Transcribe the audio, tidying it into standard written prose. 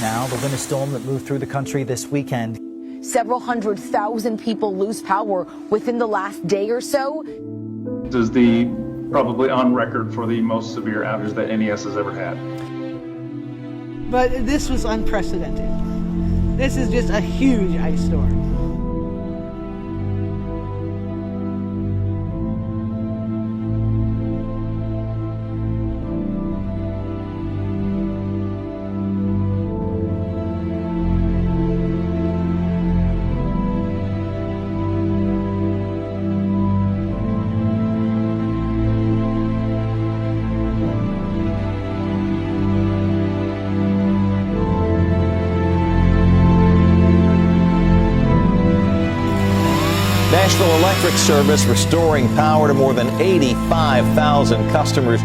now, the winter storm that moved through the country this weekend. Several 100,000 people lose power within the last day or so. This is probably on record for the most severe outage that NES has ever had. But this was unprecedented. This is just a huge ice storm. Nashville Electric Service restoring power to more than 85,000 customers.